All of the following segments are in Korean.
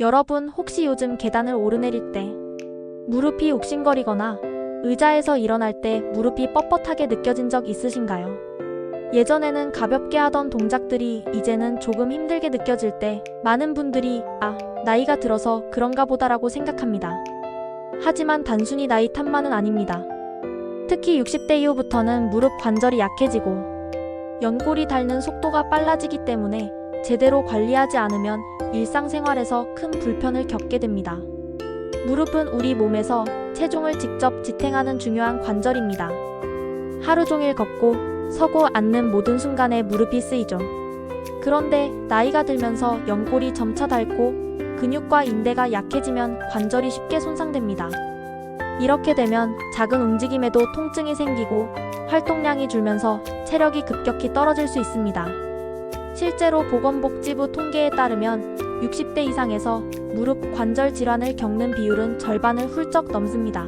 여러분 혹시 요즘 계단을 오르내릴 때 무릎이 욱신거리거나 의자에서 일어날 때 무릎이 뻣뻣하게 느껴진 적 있으신가요? 예전에는 가볍게 하던 동작들이 이제는 조금 힘들게 느껴질 때 많은 분들이 나이가 들어서 그런가 보다라고 생각합니다. 하지만 단순히 나이 탓만은 아닙니다. 특히 60대 이후부터는 무릎 관절이 약해지고 연골이 닳는 속도가 빨라지기 때문에 제대로 관리하지 않으면 일상생활에서 큰 불편을 겪게 됩니다. 무릎은 우리 몸에서 체중을 직접 지탱하는 중요한 관절입니다. 하루 종일 걷고 서고 앉는 모든 순간에 무릎이 쓰이죠. 그런데 나이가 들면서 연골이 점차 닳고 근육과 인대가 약해지면 관절이 쉽게 손상됩니다. 이렇게 되면 작은 움직임에도 통증이 생기고 활동량이 줄면서 체력이 급격히 떨어질 수 있습니다. 실제로 보건복지부 통계에 따르면 60대 이상에서 무릎 관절 질환을 겪는 비율은 절반을 훌쩍 넘습니다.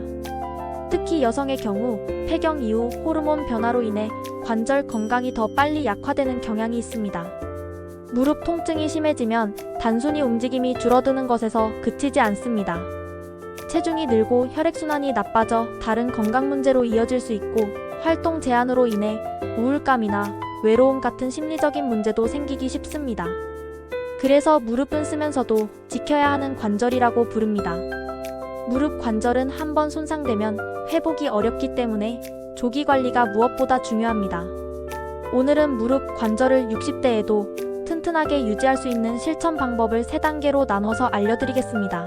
특히 여성의 경우 폐경 이후 호르몬 변화로 인해 관절 건강이 더 빨리 약화되는 경향이 있습니다. 무릎 통증이 심해지면 단순히 움직임이 줄어드는 것에서 그치지 않습니다. 체중이 늘고 혈액순환이 나빠져 다른 건강 문제로 이어질 수 있고 활동 제한으로 인해 우울감이나 외로움 같은 심리적인 문제도 생기기 쉽습니다. 그래서 무릎은 쓰면서도 지켜야 하는 관절이라고 부릅니다. 무릎 관절은 한번 손상되면 회복이 어렵기 때문에 조기 관리가 무엇보다 중요합니다. 오늘은 무릎 관절을 60대에도 튼튼하게 유지할 수 있는 실천 방법을 3단계로 나눠서 알려드리겠습니다.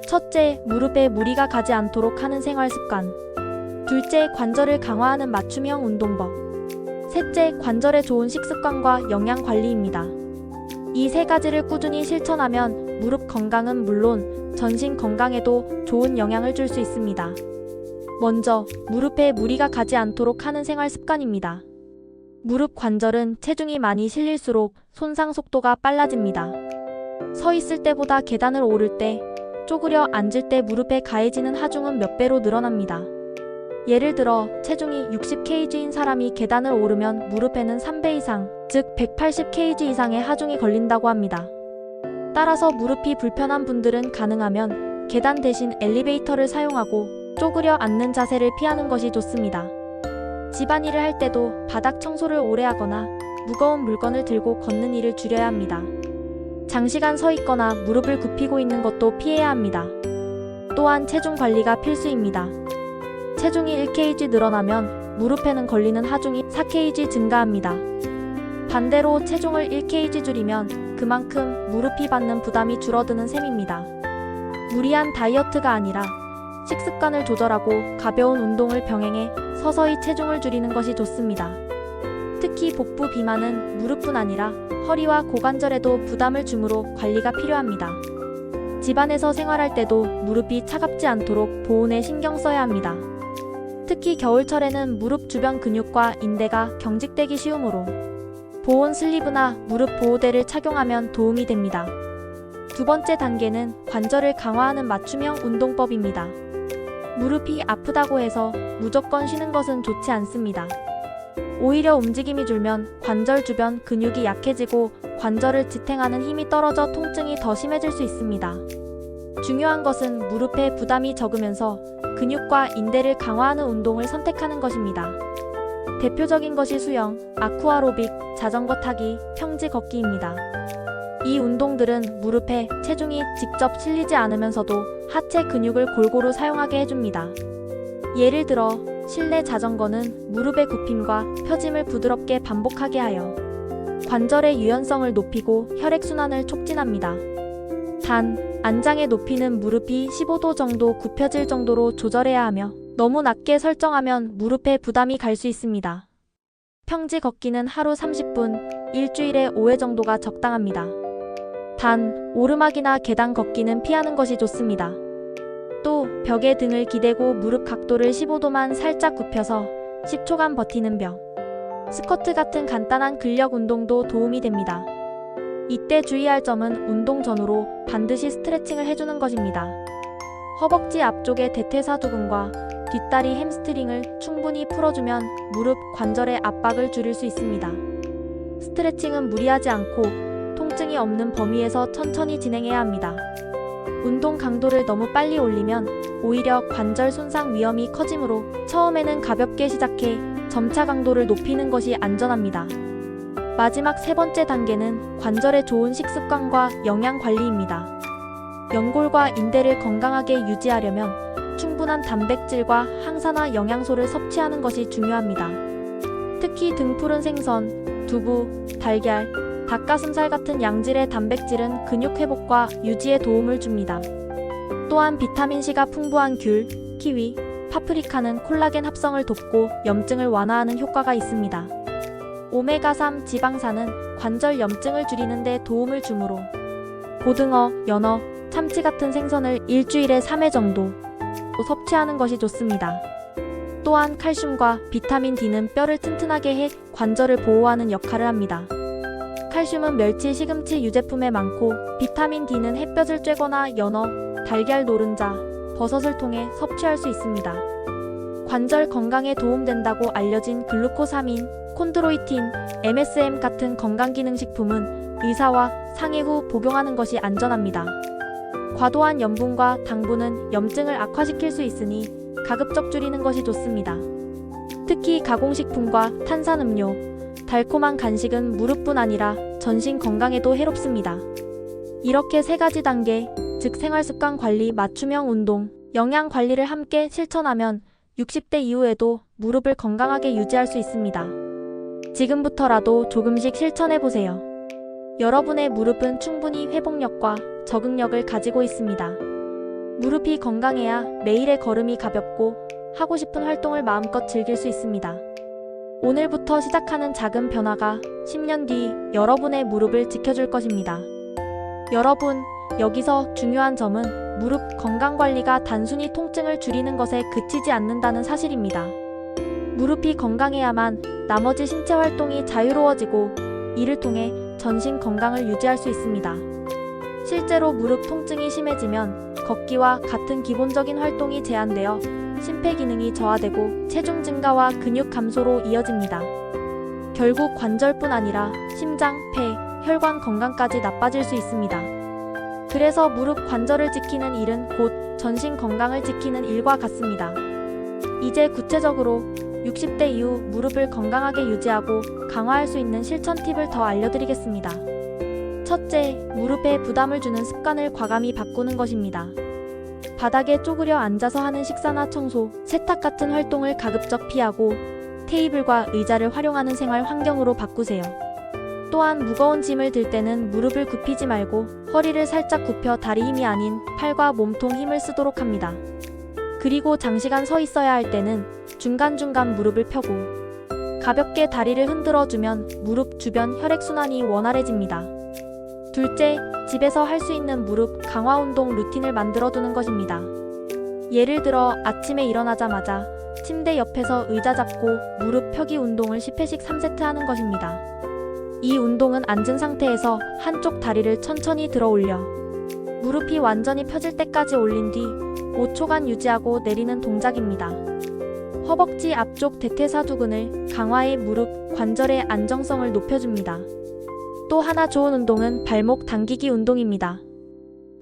첫째, 무릎에 무리가 가지 않도록 하는 생활 습관. 둘째, 관절을 강화하는 맞춤형 운동법. 셋째, 관절에 좋은 식습관과 영양 관리입니다. 이 3가지를 꾸준히 실천하면 무릎 건강은 물론 전신 건강에도 좋은 영향을 줄 수 있습니다. 먼저, 무릎에 무리가 가지 않도록 하는 생활 습관입니다. 무릎 관절은 체중이 많이 실릴수록 손상 속도가 빨라집니다. 서 있을 때보다 계단을 오를 때, 쪼그려 앉을 때 무릎에 가해지는 하중은 몇 배로 늘어납니다. 예를 들어 체중이 60kg인 사람이 계단을 오르면 무릎에는 3배 이상, 즉 180kg 이상의 하중이 걸린다고 합니다. 따라서 무릎이 불편한 분들은 가능하면 계단 대신 엘리베이터를 사용하고 쪼그려 앉는 자세를 피하는 것이 좋습니다. 집안일을 할 때도 바닥 청소를 오래 하거나 무거운 물건을 들고 걷는 일을 줄여야 합니다. 장시간 서 있거나 무릎을 굽히고 있는 것도 피해야 합니다. 또한 체중 관리가 필수입니다. 체중이 1kg 늘어나면 무릎에는 걸리는 하중이 4kg 증가합니다. 반대로 체중을 1kg 줄이면 그만큼 무릎이 받는 부담이 줄어드는 셈입니다. 무리한 다이어트가 아니라 식습관을 조절하고 가벼운 운동을 병행해 서서히 체중을 줄이는 것이 좋습니다. 특히 복부 비만은 무릎뿐 아니라 허리와 고관절에도 부담을 주므로 관리가 필요합니다. 집안에서 생활할 때도 무릎이 차갑지 않도록 보온에 신경 써야 합니다. 특히 겨울철에는 무릎 주변 근육과 인대가 경직되기 쉬우므로 보온 슬리브나 무릎 보호대를 착용하면 도움이 됩니다. 두 번째 단계는 관절을 강화하는 맞춤형 운동법입니다. 무릎이 아프다고 해서 무조건 쉬는 것은 좋지 않습니다. 오히려 움직임이 줄면 관절 주변 근육이 약해지고 관절을 지탱하는 힘이 떨어져 통증이 더 심해질 수 있습니다. 중요한 것은 무릎에 부담이 적으면서 근육과 인대를 강화하는 운동을 선택하는 것입니다. 대표적인 것이 수영, 아쿠아로빅, 자전거 타기, 평지 걷기입니다. 이 운동들은 무릎에 체중이 직접 실리지 않으면서도 하체 근육을 골고루 사용하게 해줍니다. 예를 들어 실내 자전거는 무릎의 굽힘과 펴짐을 부드럽게 반복하게 하여 관절의 유연성을 높이고 혈액순환을 촉진합니다. 단, 안장의 높이는 무릎이 15도 정도 굽혀질 정도로 조절해야 하며 너무 낮게 설정하면 무릎에 부담이 갈 수 있습니다. 평지 걷기는 하루 30분, 일주일에 5회 정도가 적당합니다. 단, 오르막이나 계단 걷기는 피하는 것이 좋습니다. 또, 벽에 등을 기대고 무릎 각도를 15도만 살짝 굽혀서 10초간 버티는 벽, 스쿼트 같은 간단한 근력 운동도 도움이 됩니다. 이때 주의할 점은 운동 전후로 반드시 스트레칭을 해주는 것입니다. 허벅지 앞쪽의 대퇴사두근과 뒷다리 햄스트링을 충분히 풀어주면 무릎 관절의 압박을 줄일 수 있습니다. 스트레칭은 무리하지 않고 통증이 없는 범위에서 천천히 진행해야 합니다. 운동 강도를 너무 빨리 올리면 오히려 관절 손상 위험이 커지므로 처음에는 가볍게 시작해 점차 강도를 높이는 것이 안전합니다. 마지막 세 번째 단계는 관절에 좋은 식습관과 영양 관리입니다. 연골과 인대를 건강하게 유지하려면 충분한 단백질과 항산화 영양소를 섭취하는 것이 중요합니다. 특히 등푸른 생선, 두부, 달걀, 닭가슴살 같은 양질의 단백질은 근육 회복과 유지에 도움을 줍니다. 또한 비타민C가 풍부한 귤, 키위, 파프리카는 콜라겐 합성을 돕고 염증을 완화하는 효과가 있습니다. 오메가3 지방산은 관절 염증을 줄이는 데 도움을 주므로 고등어, 연어, 참치 같은 생선을 일주일에 3회 정도 섭취하는 것이 좋습니다. 또한 칼슘과 비타민 D는 뼈를 튼튼하게 해 관절을 보호하는 역할을 합니다. 칼슘은 멸치, 시금치 유제품에 많고 비타민 D는 햇볕을 쬐거나 연어, 달걀 노른자, 버섯을 통해 섭취할 수 있습니다. 관절 건강에 도움된다고 알려진 글루코사민, 콘드로이틴, MSM 같은 건강기능식품은 의사와 상의 후 복용하는 것이 안전합니다. 과도한 염분과 당분은 염증을 악화시킬 수 있으니 가급적 줄이는 것이 좋습니다. 특히 가공식품과 탄산음료, 달콤한 간식은 무릎뿐 아니라 전신 건강에도 해롭습니다. 이렇게 세 가지 단계, 즉 생활습관 관리, 맞춤형 운동, 영양 관리를 함께 실천하면 60대 이후에도 무릎을 건강하게 유지할 수 있습니다. 지금부터라도 조금씩 실천해보세요. 여러분의 무릎은 충분히 회복력과 적응력을 가지고 있습니다. 무릎이 건강해야 매일의 걸음이 가볍고 하고 싶은 활동을 마음껏 즐길 수 있습니다. 오늘부터 시작하는 작은 변화가 10년 뒤 여러분의 무릎을 지켜줄 것입니다. 여러분, 여기서 중요한 점은 무릎 건강관리가 단순히 통증을 줄이는 것에 그치지 않는다는 사실입니다. 무릎이 건강해야만 나머지 신체 활동이 자유로워지고 이를 통해 전신 건강을 유지할 수 있습니다. 실제로 무릎 통증이 심해지면 걷기와 같은 기본적인 활동이 제한되어 심폐기능이 저하되고 체중 증가와 근육 감소로 이어집니다. 결국 관절뿐 아니라 심장, 폐, 혈관 건강까지 나빠질 수 있습니다. 그래서 무릎 관절을 지키는 일은 곧 전신 건강을 지키는 일과 같습니다. 이제 구체적으로 60대 이후 무릎을 건강하게 유지하고 강화할 수 있는 실천 팁을 더 알려드리겠습니다. 첫째, 무릎에 부담을 주는 습관을 과감히 바꾸는 것입니다. 바닥에 쪼그려 앉아서 하는 식사나 청소, 세탁 같은 활동을 가급적 피하고 테이블과 의자를 활용하는 생활 환경으로 바꾸세요. 또한 무거운 짐을 들 때는 무릎을 굽히지 말고 허리를 살짝 굽혀 다리 힘이 아닌 팔과 몸통 힘을 쓰도록 합니다. 그리고 장시간 서 있어야 할 때는 중간중간 무릎을 펴고 가볍게 다리를 흔들어주면 무릎 주변 혈액순환이 원활해집니다. 둘째, 집에서 할 수 있는 무릎 강화 운동 루틴을 만들어두는 것입니다. 예를 들어 아침에 일어나자마자 침대 옆에서 의자 잡고 무릎 펴기 운동을 10회씩 3세트 하는 것입니다. 이 운동은 앉은 상태에서 한쪽 다리를 천천히 들어 올려 무릎이 완전히 펴질 때까지 올린 뒤 5초간 유지하고 내리는 동작입니다. 허벅지 앞쪽 대퇴사두근을 강화해 무릎 관절의 안정성을 높여줍니다. 또 하나 좋은 운동은 발목 당기기 운동입니다.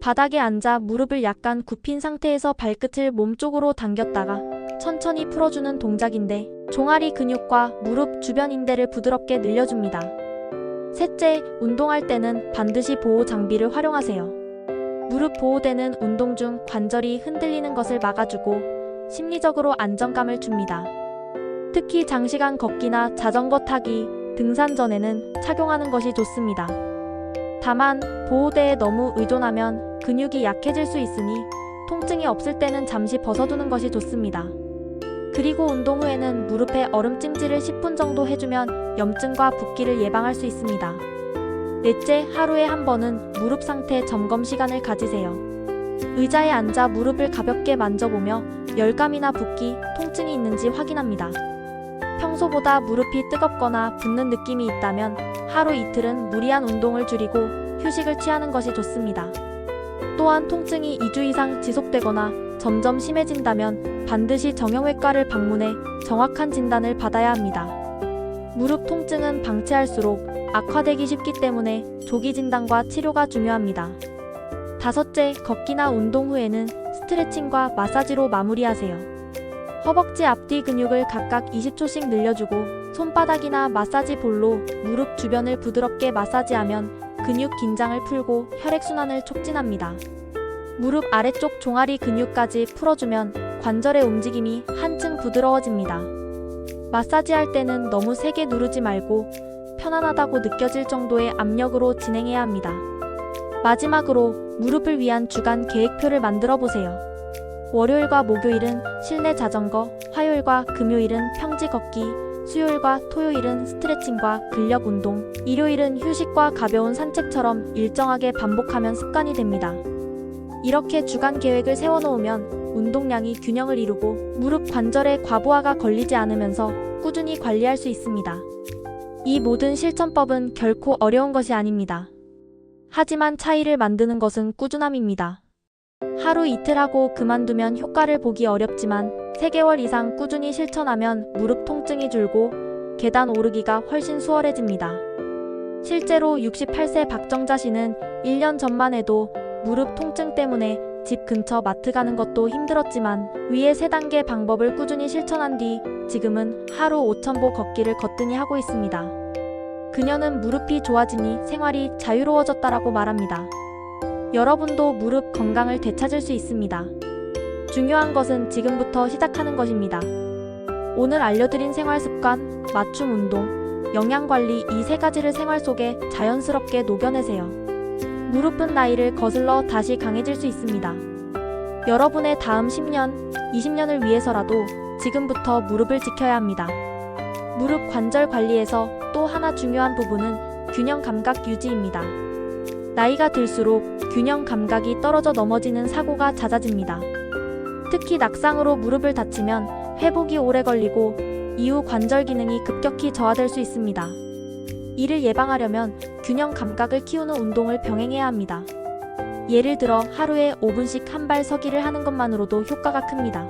바닥에 앉아 무릎을 약간 굽힌 상태에서 발끝을 몸쪽으로 당겼다가 천천히 풀어주는 동작인데 종아리 근육과 무릎 주변 인대를 부드럽게 늘려줍니다. 셋째, 운동할 때는 반드시 보호 장비를 활용하세요. 무릎 보호대는 운동 중 관절이 흔들리는 것을 막아주고 심리적으로 안정감을 줍니다. 특히 장시간 걷기나 자전거 타기, 등산 전에는 착용하는 것이 좋습니다. 다만 보호대에 너무 의존하면 근육이 약해질 수 있으니 통증이 없을 때는 잠시 벗어두는 것이 좋습니다. 그리고 운동 후에는 무릎에 얼음찜질을 10분 정도 해주면 염증과 붓기를 예방할 수 있습니다. 넷째, 하루에 한 번은 무릎 상태 점검 시간을 가지세요. 의자에 앉아 무릎을 가볍게 만져보며 열감이나 붓기, 통증이 있는지 확인합니다. 평소보다 무릎이 뜨겁거나 붓는 느낌이 있다면 하루 이틀은 무리한 운동을 줄이고 휴식을 취하는 것이 좋습니다. 또한 통증이 2주 이상 지속되거나 점점 심해진다면 반드시 정형외과를 방문해 정확한 진단을 받아야 합니다. 무릎 통증은 방치할수록 악화되기 쉽기 때문에 조기 진단과 치료가 중요합니다. 5째, 걷기나 운동 후에는 스트레칭과 마사지로 마무리하세요. 허벅지 앞뒤 근육을 각각 20초씩 늘려주고 손바닥이나 마사지 볼로 무릎 주변을 부드럽게 마사지하면 근육 긴장을 풀고 혈액순환을 촉진합니다. 무릎 아래쪽 종아리 근육까지 풀어주면 관절의 움직임이 한층 부드러워집니다. 마사지할 때는 너무 세게 누르지 말고 편안하다고 느껴질 정도의 압력으로 진행해야 합니다. 마지막으로 무릎을 위한 주간 계획표를 만들어 보세요. 월요일과 목요일은 실내 자전거, 화요일과 금요일은 평지 걷기, 수요일과 토요일은 스트레칭과 근력 운동, 일요일은 휴식과 가벼운 산책처럼 일정하게 반복하면 습관이 됩니다. 이렇게 주간 계획을 세워놓으면 운동량이 균형을 이루고 무릎 관절에 과부하가 걸리지 않으면서 꾸준히 관리할 수 있습니다. 이 모든 실천법은 결코 어려운 것이 아닙니다. 하지만 차이를 만드는 것은 꾸준함입니다. 하루 이틀 하고 그만두면 효과를 보기 어렵지만 3개월 이상 꾸준히 실천하면 무릎 통증이 줄고 계단 오르기가 훨씬 수월해집니다. 실제로 68세 박정자 씨는 1년 전만 해도 무릎 통증 때문에 집 근처 마트 가는 것도 힘들었지만 위의 3단계 방법을 꾸준히 실천한 뒤 지금은 하루 5,000보 걷기를 거뜬히 하고 있습니다. 그녀는 무릎이 좋아지니 생활이 자유로워졌다라고 말합니다. 여러분도 무릎 건강을 되찾을 수 있습니다. 중요한 것은 지금부터 시작하는 것입니다. 오늘 알려드린 생활습관, 맞춤 운동, 영양관리 이 3가지를 생활 속에 자연스럽게 녹여내세요. 무릎은 나이를 거슬러 다시 강해질 수 있습니다. 여러분의 다음 10년, 20년을 위해서라도 지금부터 무릎을 지켜야 합니다. 무릎 관절 관리에서 또 하나 중요한 부분은 균형 감각 유지입니다. 나이가 들수록 균형 감각이 떨어져 넘어지는 사고가 잦아집니다. 특히 낙상으로 무릎을 다치면 회복이 오래 걸리고 이후 관절 기능이 급격히 저하될 수 있습니다. 이를 예방하려면 균형 감각을 키우는 운동을 병행해야 합니다. 예를 들어 하루에 5분씩 한 발 서기를 하는 것만으로도 효과가 큽니다.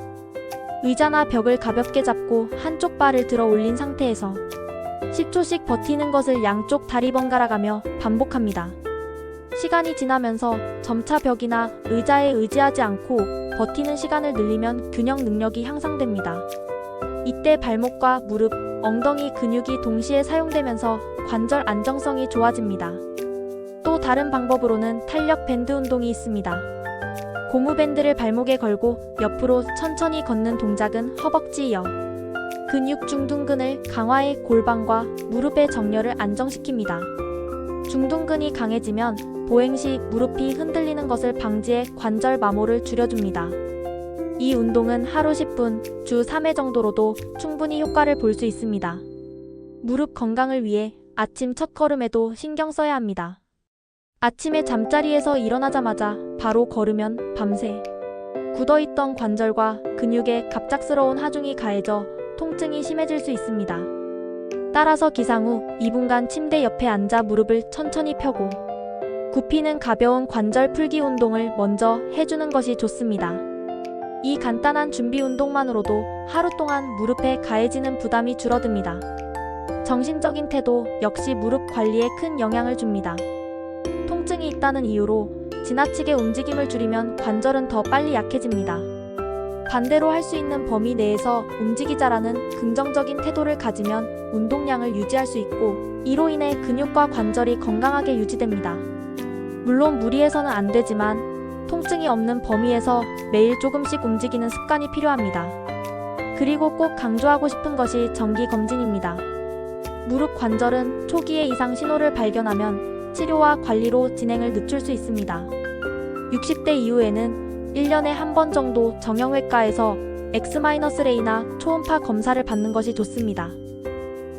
의자나 벽을 가볍게 잡고 한쪽 발을 들어 올린 상태에서 10초씩 버티는 것을 양쪽 다리 번갈아가며 반복합니다. 시간이 지나면서 점차 벽이나 의자에 의지하지 않고 버티는 시간을 늘리면 균형 능력이 향상됩니다. 이때 발목과 무릎, 엉덩이 근육이 동시에 사용되면서 관절 안정성이 좋아집니다. 또 다른 방법으로는 탄력 밴드 운동이 있습니다. 고무 밴드를 발목에 걸고 옆으로 천천히 걷는 동작은 허벅지 이어 근육 중둔근을 강화해 골반과 무릎의 정렬을 안정시킵니다. 중둔근이 강해지면 보행 시 무릎이 흔들리는 것을 방지해 관절 마모를 줄여줍니다. 이 운동은 하루 10분, 주 3회 정도로도 충분히 효과를 볼 수 있습니다. 무릎 건강을 위해 아침 첫걸음에도 신경 써야 합니다. 아침에 잠자리에서 일어나자마자 바로 걸으면 밤새 굳어있던 관절과 근육에 갑작스러운 하중이 가해져 통증이 심해질 수 있습니다. 따라서 기상 후 2분간 침대 옆에 앉아 무릎을 천천히 펴고 굽히는 가벼운 관절 풀기 운동을 먼저 해주는 것이 좋습니다. 이 간단한 준비 운동만으로도 하루 동안 무릎에 가해지는 부담이 줄어듭니다. 정신적인 태도 역시 무릎 관리에 큰 영향을 줍니다. 통증이 있다는 이유로 지나치게 움직임을 줄이면 관절은 더 빨리 약해집니다. 반대로 할 수 있는 범위 내에서 움직이자라는 긍정적인 태도를 가지면 운동량을 유지할 수 있고 이로 인해 근육과 관절이 건강하게 유지됩니다. 물론 무리해서는 안 되지만 통증이 없는 범위에서 매일 조금씩 움직이는 습관이 필요합니다. 그리고 꼭 강조하고 싶은 것이 정기검진입니다. 무릎 관절은 초기에 이상 신호를 발견하면 치료와 관리로 진행을 늦출 수 있습니다. 60대 이후에는 1년에 한 번 정도 정형외과에서 X-레이나 초음파 검사를 받는 것이 좋습니다.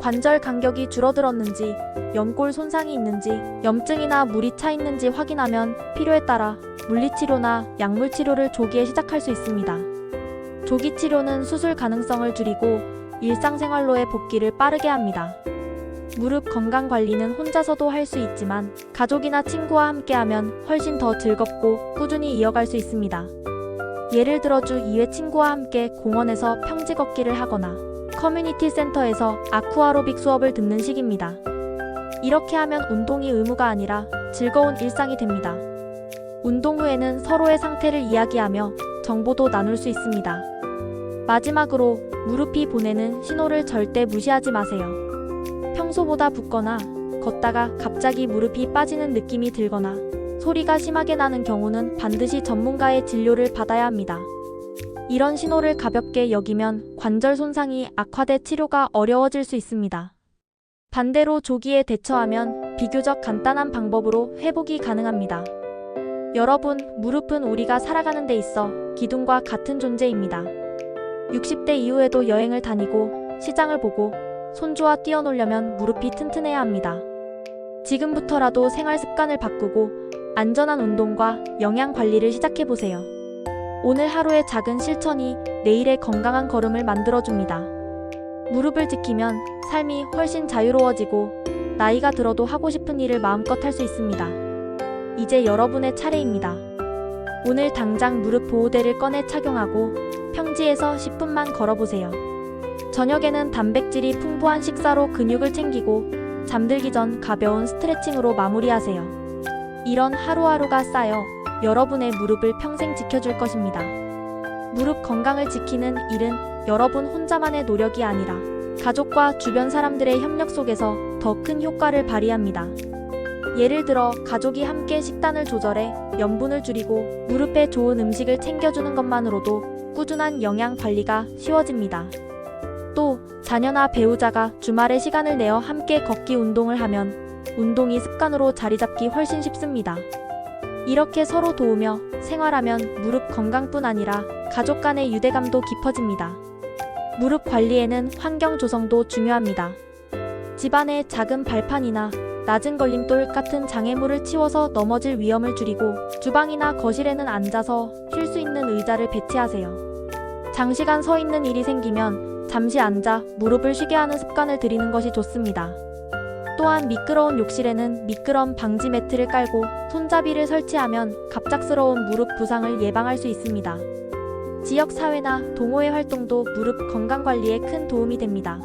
관절 간격이 줄어들었는지, 연골 손상이 있는지, 염증이나 물이 차 있는지 확인하면 필요에 따라 물리치료나 약물치료를 조기에 시작할 수 있습니다. 조기 치료는 수술 가능성을 줄이고 일상생활로의 복귀를 빠르게 합니다. 무릎 건강 관리는 혼자서도 할 수 있지만 가족이나 친구와 함께하면 훨씬 더 즐겁고 꾸준히 이어갈 수 있습니다. 예를 들어 주 2회 친구와 함께 공원에서 평지 걷기를 하거나 커뮤니티 센터에서 아쿠아로빅 수업을 듣는 식입니다. 이렇게 하면 운동이 의무가 아니라 즐거운 일상이 됩니다. 운동 후에는 서로의 상태를 이야기하며 정보도 나눌 수 있습니다. 마지막으로 무릎이 보내는 신호를 절대 무시하지 마세요. 평소보다 붓거나 걷다가 갑자기 무릎이 빠지는 느낌이 들거나 소리가 심하게 나는 경우는 반드시 전문가의 진료를 받아야 합니다. 이런 신호를 가볍게 여기면 관절 손상이 악화돼 치료가 어려워질 수 있습니다. 반대로 조기에 대처하면 비교적 간단한 방법으로 회복이 가능합니다. 여러분, 무릎은 우리가 살아가는 데 있어 기둥과 같은 존재입니다. 60대 이후에도 여행을 다니고 시장을 보고 손주와 뛰어놀려면 무릎이 튼튼해야 합니다. 지금부터라도 생활 습관을 바꾸고 안전한 운동과 영양 관리를 시작해보세요. 오늘 하루의 작은 실천이 내일의 건강한 걸음을 만들어줍니다. 무릎을 지키면 삶이 훨씬 자유로워지고 나이가 들어도 하고 싶은 일을 마음껏 할 수 있습니다. 이제 여러분의 차례입니다. 오늘 당장 무릎 보호대를 꺼내 착용하고 평지에서 10분만 걸어보세요. 저녁에는 단백질이 풍부한 식사로 근육을 챙기고 잠들기 전 가벼운 스트레칭으로 마무리하세요. 이런 하루하루가 쌓여 여러분의 무릎을 평생 지켜줄 것입니다. 무릎 건강을 지키는 일은 여러분 혼자만의 노력이 아니라 가족과 주변 사람들의 협력 속에서 더 큰 효과를 발휘합니다. 예를 들어 가족이 함께 식단을 조절해 염분을 줄이고 무릎에 좋은 음식을 챙겨주는 것만으로도 꾸준한 영양 관리가 쉬워집니다. 또 자녀나 배우자가 주말에 시간을 내어 함께 걷기 운동을 하면 운동이 습관으로 자리 잡기 훨씬 쉽습니다. 이렇게 서로 도우며 생활하면 무릎 건강뿐 아니라 가족 간의 유대감도 깊어집니다. 무릎 관리에는 환경 조성도 중요합니다. 집안의 작은 발판이나 낮은 걸림돌 같은 장애물을 치워서 넘어질 위험을 줄이고 주방이나 거실에는 앉아서 쉴 수 있는 의자를 배치하세요. 장시간 서 있는 일이 생기면 잠시 앉아 무릎을 쉬게 하는 습관을 들이는 것이 좋습니다. 또한 미끄러운 욕실에는 미끄럼 방지 매트를 깔고 손잡이를 설치하면 갑작스러운 무릎 부상을 예방할 수 있습니다. 지역사회나 동호회 활동도 무릎 건강관리에 큰 도움이 됩니다.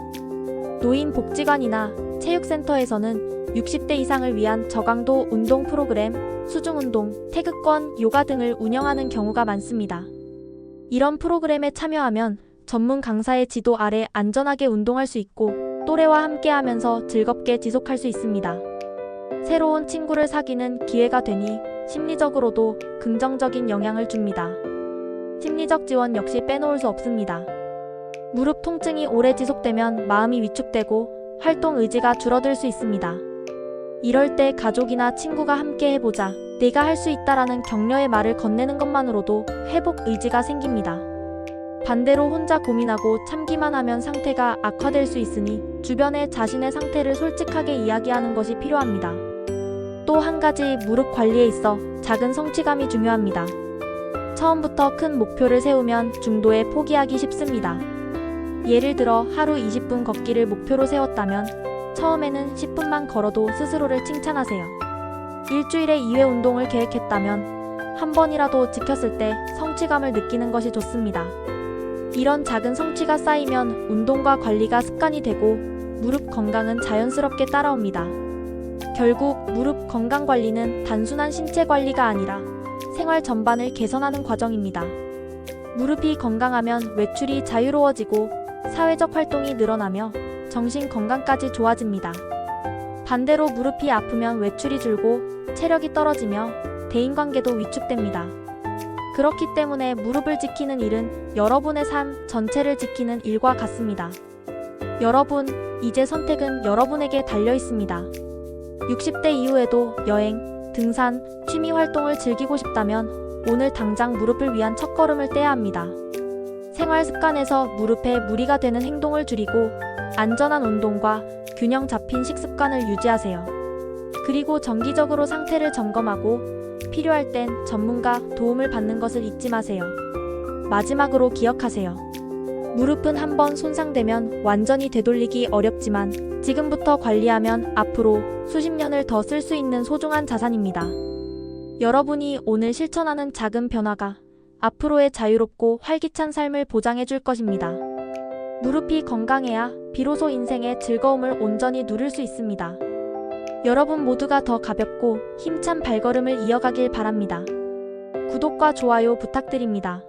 노인복지관이나 체육센터에서는 60대 이상을 위한 저강도 운동 프로그램, 수중운동, 태극권, 요가 등을 운영하는 경우가 많습니다. 이런 프로그램에 참여하면 전문 강사의 지도 아래 안전하게 운동할 수 있고 또래와 함께하면서 즐겁게 지속할 수 있습니다. 새로운 친구를 사귀는 기회가 되니 심리적으로도 긍정적인 영향을 줍니다. 심리적 지원 역시 빼놓을 수 없습니다. 무릎 통증이 오래 지속되면 마음이 위축되고 활동 의지가 줄어들 수 있습니다. 이럴 때 가족이나 친구가 함께 해보자, 내가 할 수 있다라는 격려의 말을 건네는 것만으로도 회복 의지가 생깁니다. 반대로 혼자 고민하고 참기만 하면 상태가 악화될 수 있으니 주변에 자신의 상태를 솔직하게 이야기하는 것이 필요합니다. 또 한 가지 무릎 관리에 있어 작은 성취감이 중요합니다. 처음부터 큰 목표를 세우면 중도에 포기하기 쉽습니다. 예를 들어 하루 20분 걷기를 목표로 세웠다면 처음에는 10분만 걸어도 스스로를 칭찬하세요. 일주일에 2회 운동을 계획했다면 한 번이라도 지켰을 때 성취감을 느끼는 것이 좋습니다. 이런 작은 성취가 쌓이면 운동과 관리가 습관이 되고 무릎 건강은 자연스럽게 따라옵니다. 결국 무릎 건강 관리는 단순한 신체 관리가 아니라 생활 전반을 개선하는 과정입니다. 무릎이 건강하면 외출이 자유로워지고 사회적 활동이 늘어나며 정신 건강까지 좋아집니다. 반대로 무릎이 아프면 외출이 줄고 체력이 떨어지며 대인관계도 위축됩니다. 그렇기 때문에 무릎을 지키는 일은 여러분의 삶 전체를 지키는 일과 같습니다. 여러분, 이제 선택은 여러분에게 달려 있습니다. 60대 이후에도 여행, 등산, 취미 활동을 즐기고 싶다면 오늘 당장 무릎을 위한 첫걸음을 떼야 합니다. 생활 습관에서 무릎에 무리가 되는 행동을 줄이고 안전한 운동과 균형 잡힌 식습관을 유지하세요. 그리고 정기적으로 상태를 점검하고 필요할 땐 전문가 도움을 받는 것을 잊지 마세요. 마지막으로 기억하세요. 무릎은 한번 손상되면 완전히 되돌리기 어렵지만 지금부터 관리하면 앞으로 수십 년을 더 쓸 수 있는 소중한 자산입니다. 여러분이 오늘 실천하는 작은 변화가 앞으로의 자유롭고 활기찬 삶을 보장해 줄 것입니다. 무릎이 건강해야 비로소 인생의 즐거움을 온전히 누릴 수 있습니다. 여러분 모두가 더 가볍고 힘찬 발걸음을 이어가길 바랍니다. 구독과 좋아요 부탁드립니다.